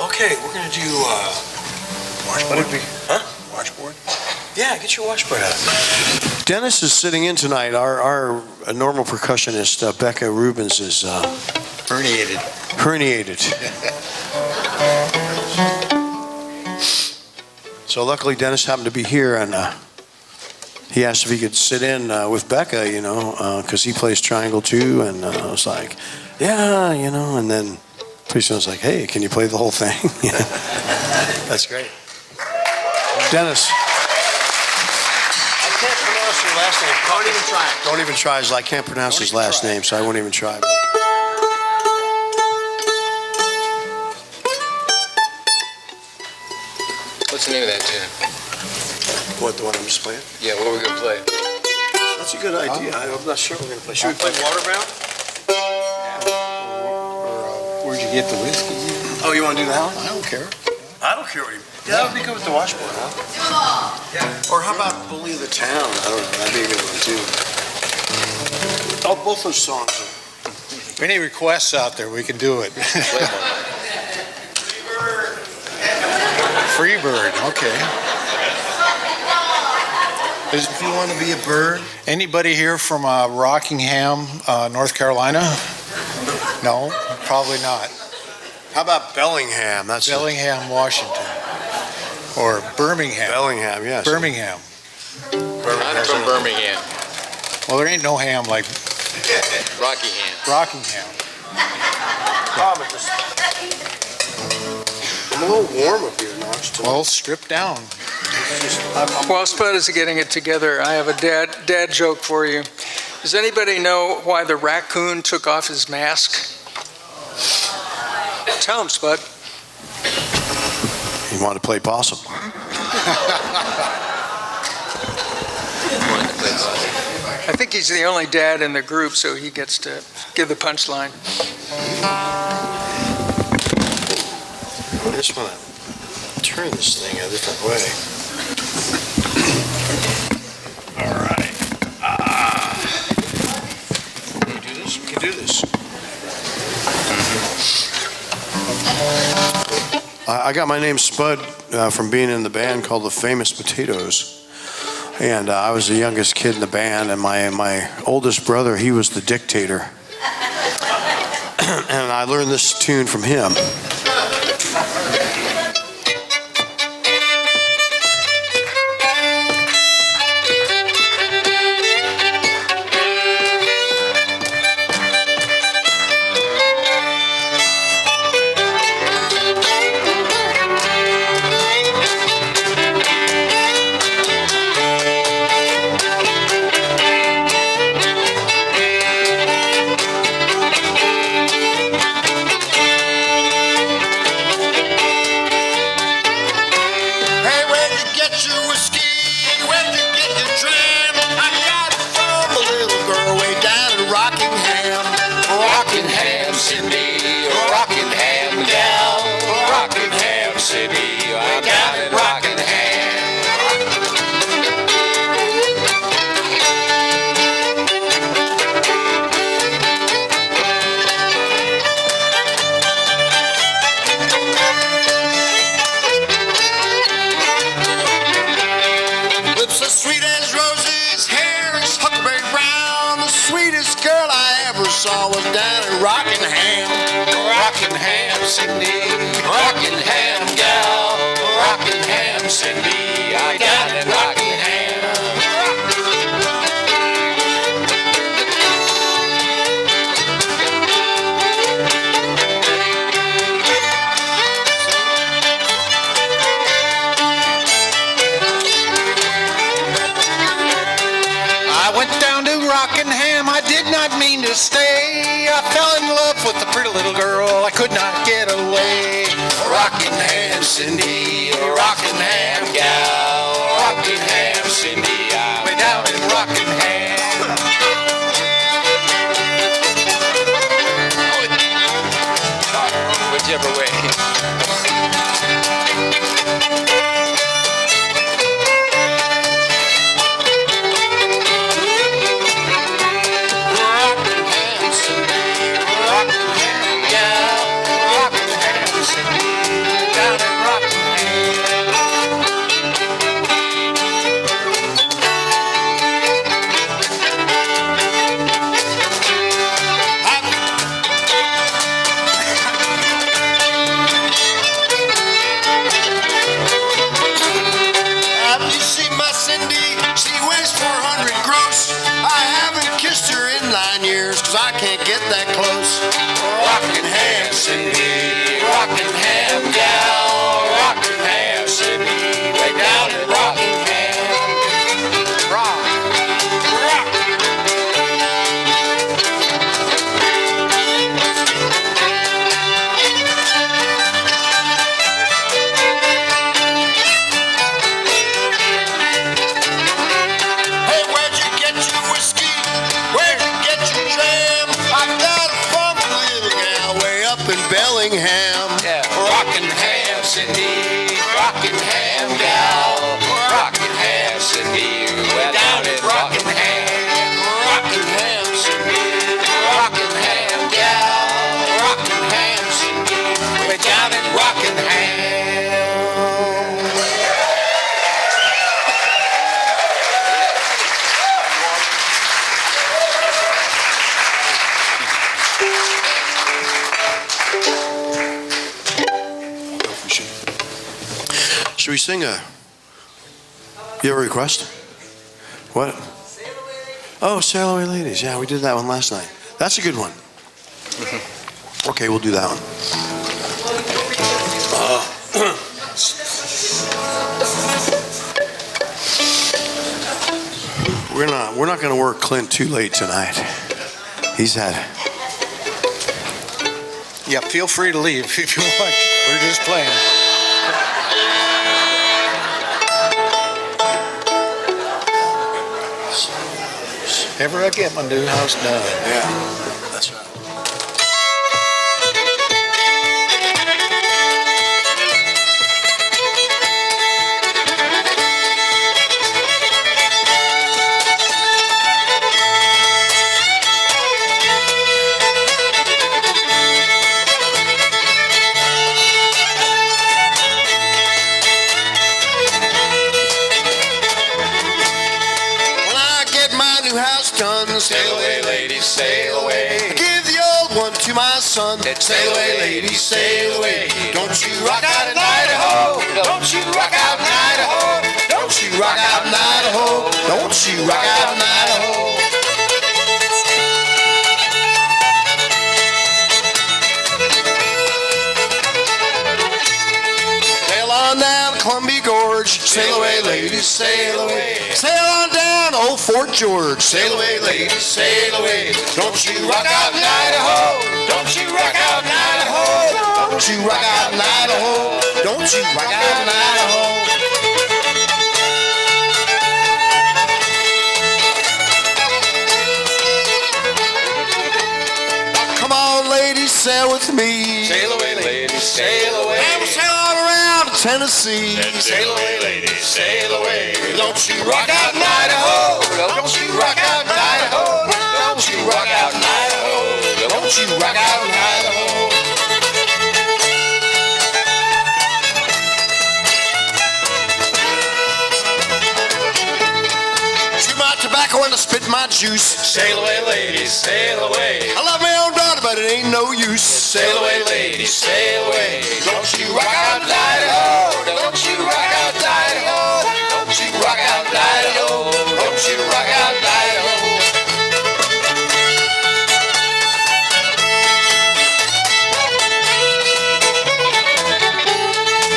Okay, we're going to do washboard. Washboard? Yeah, get your washboard out. Dennis is sitting in tonight. Our normal percussionist, Becca Rubens, is herniated. So luckily Dennis happened to be here, and he asked if he could sit in with Becca, you know, because he plays triangle too, and I was like, yeah, you know, and then pretty soon I was like, hey, can you play the whole thing? That's great. Dennis. I can't pronounce your last name. Don't even try it. Don't even try. I can't pronounce his last name, so I won't even try. What's the name of that tune? What, the one I'm just playing? Yeah, what are we gonna play? That's a good idea. I'm not sure we're going to play. Should we play Waterbound? Where'd you get the whiskey? Oh, you want to do that one? I don't care. I don't care what you... Yeah, that would be good with the washboard, huh? Yeah. Or how about Bully of the Town? I don't know. That'd be a good one, too. Oh, both those songs are... If any requests out there, we can do it. Free bird, okay. If you want to be a bird... Anybody here from Rockingham, North Carolina? No, probably not. How about Bellingham? That's Bellingham, Washington. Or Birmingham. Bellingham, yes. Birmingham. I'm from Birmingham, Well, there ain't no ham like Rockingham. Rockingham. I'm a little warm up here, Knox. Well, strip down. While Spud is getting it together, I have a dad joke for you. Does anybody know why the raccoon took off his mask? Tell him, Spud. You want to play possum? I think he's the only dad in the group, so he gets to give the punchline. I just want to turn this thing a different way. All right. Can you do this? We can do this. I got my name Spud from being in the band called the Famous Potatoes. And I was the youngest kid in the band, and my oldest brother, he was the dictator. And I learned this tune from him. Cindy, Rockingham gal, Rockingham Cindy, we're down in Rockingham, Rockingham Cindy, Rockingham gal, Rockingham Cindy, we're down in Rockingham. Should we sing a? You have a request? What? Oh, Sail Away Ladies. Yeah, we did that one last night. That's a good one. Okay, we'll do that one. We're not going to work Clint too late tonight. He's had. Yeah, feel free to leave if you want. We're just playing. Ever I get my new house done. Yeah, that's right. Sail away, ladies, sail away. Give the old one to my son. Sail away, ladies, sail away. Don't you rock out in Idaho. Don't you rock out in Idaho. Don't you rock out in Idaho. Don't you rock out in Idaho. Sail on down Columbia Gorge. Sail away, ladies, sail away. Sail on down Old Fort George. Sail away, ladies, sail away. Don't you rock out in Idaho. Don't you rock out in Idaho. Don't you rock out in Idaho. Don't you rock out in Idaho. Come on, ladies, sail with me. Sail away, ladies, sail away. And we'll sail on around to Tennessee. Sail away, ladies, sail away. Don't you rock out in Idaho. Don't you rock out in Idaho. Don't you rock out in Idaho. Don't you rock out in Idaho. Chew my tobacco and I spit my juice. Sail away, ladies, sail away. I love my own daughter, but it ain't no use. Sail away, ladies, sail away. Don't you rock out in Idaho. Don't you rock out in Idaho. Don't you rock out in Idaho. Don't you rock out in Idaho.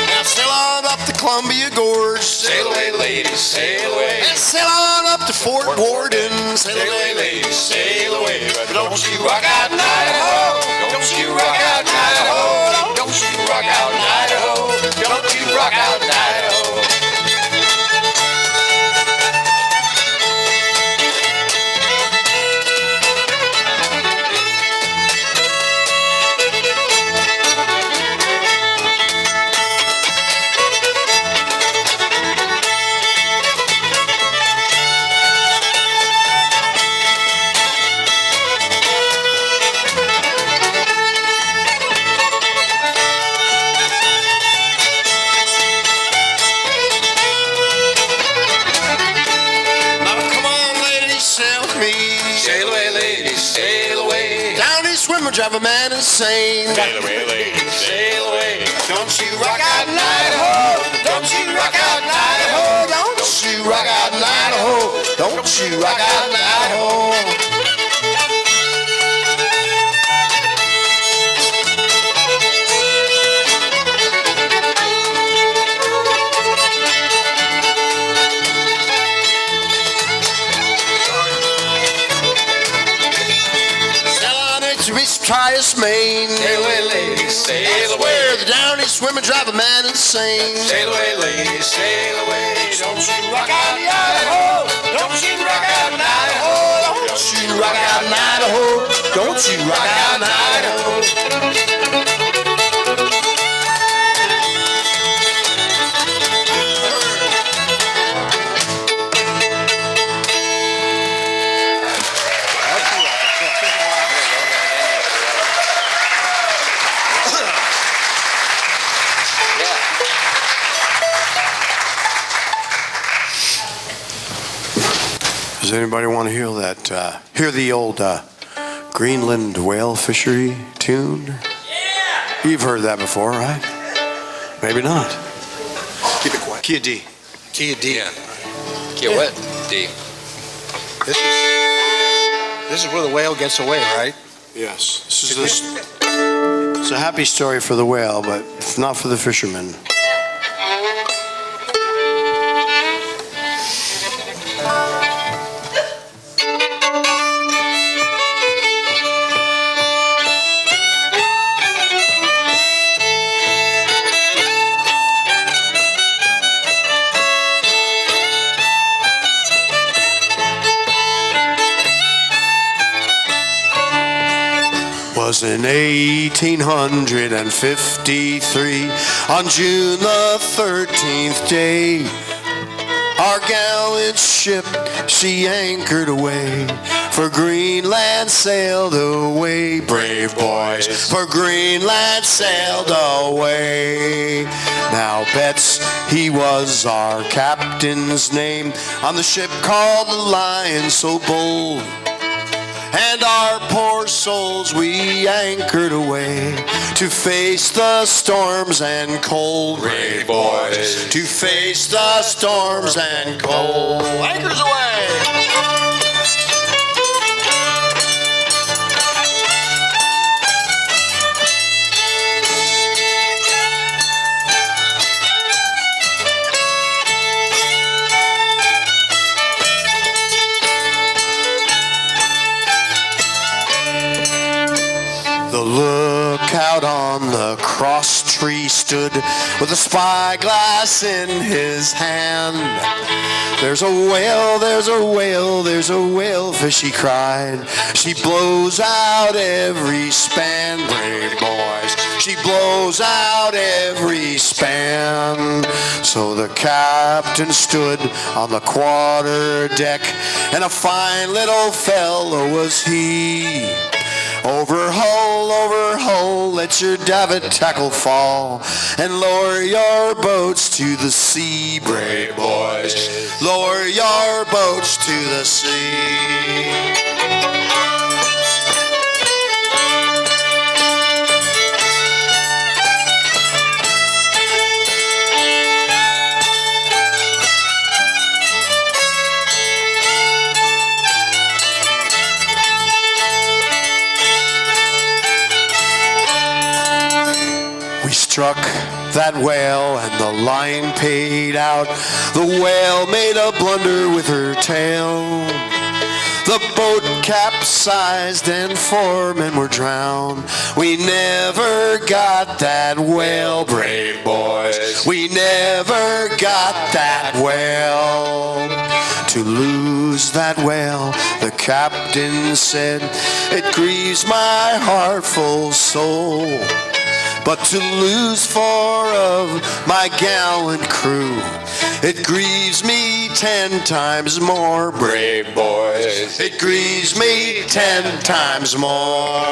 Now sail on up the Columbia Gorge. Sail away, ladies, sail away. And sail on up to Fort Worden. Sail away, ladies, sail away. But don't you rock out in Idaho. Don't you rock out in Idaho. Don't you rock out in Idaho. Don't you rock out in Idaho. Drive a man insane. Sail away, ladies, sail away. Don't you rock out in Idaho. Don't you rock out in Idaho. Don't you rock out in Idaho. Don't you rock out in Idaho. Trias, Maine. Sail away, ladies, sail That's away. Where the downy swimmer drive a man insane. Sail away, ladies, sail away. Don't you rock out in Idaho. Don't you rock out in Idaho. Don't you rock out in Idaho. Don't you rock out in Idaho. Does anybody want to hear the old Greenland whale fishery tune? Yeah! You've heard that before, right? Maybe not. Keep it quiet. Key of D. Key of D. Yeah. Key of what? D. This is where the whale gets away, right? Yes. It's a happy story for the whale, but it's not for the fishermen. Was in 1853, on June the 13th day, our gallant ship, she anchored away, for Greenland sailed away, brave boys, for Greenland sailed away. Now Betts, he was our captain's name, on the ship called the Lion so bold. And our poor souls we anchored away to face the storms and cold, brave boys, to face the storms and cold. Anchors away! The lookout on the cross tree stood with a spyglass in his hand. There's a whale, there's a whale, there's a whalefish, he cried. She blows out every span, brave boys. She blows out every span. So the captain stood on the quarter deck, and a fine little fellow was he. Over hull, let your davit tackle fall, and lower your boats to the sea, brave boys. Lower your boats to the sea. Struck that whale and the line paid out. The whale made a blunder with her tail. The boat capsized and 4 men were drowned. We never got that whale, brave boys. We never got that whale. To lose that whale, the captain said, it grieves my heart full soul. But to lose 4 of my gallant crew, it grieves me 10 times more, brave boys. It grieves me 10 times more.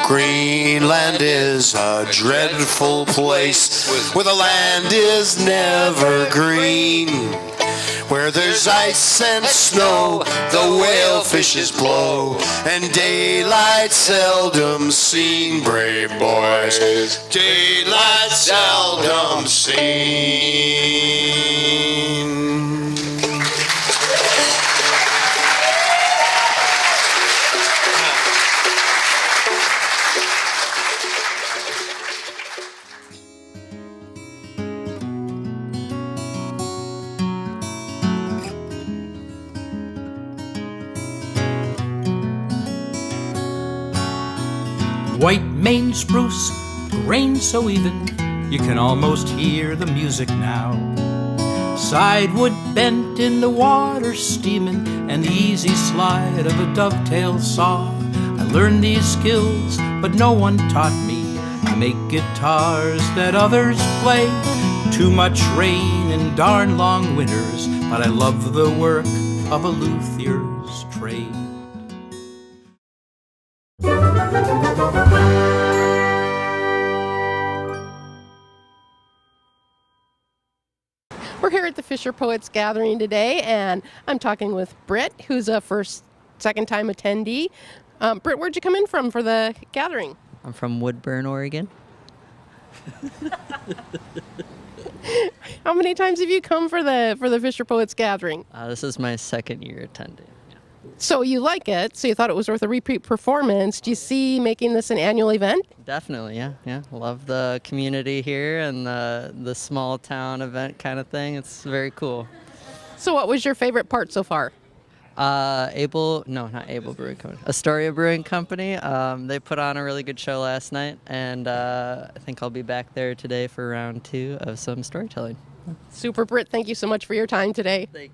Greenland is a dreadful place, where the land is never green. Where there's ice and snow, the whale fishes blow, and daylight seldom seen, brave boys. Daylight seldom seen. White Maine spruce, grain so even, you can almost hear the music now. Sidewood bent in the water steaming, and the easy slide of a dovetail saw. I learned these skills, but no one taught me make guitars that others play. Too much rain and darn long winters, but I love the work of a luthier's trade. We're here at the FisherPoets Gathering today, and I'm talking with Britt, who's a second-time attendee. Britt, where'd you come in from for the gathering? I'm from Woodburn, Oregon. How many times have you come for the FisherPoets Gathering? This is my second year attending. So you like it, so you thought it was worth a repeat performance. Do you see making this an annual event? Definitely, yeah. Love the community here and the small town event kind of thing. It's very cool. So what was your favorite part so far? Not Able Brewing Company. Astoria Brewing Company. They put on a really good show last night, and I think I'll be back there today for round 2 of some storytelling. Super, Britt. Thank you so much for your time today. Thank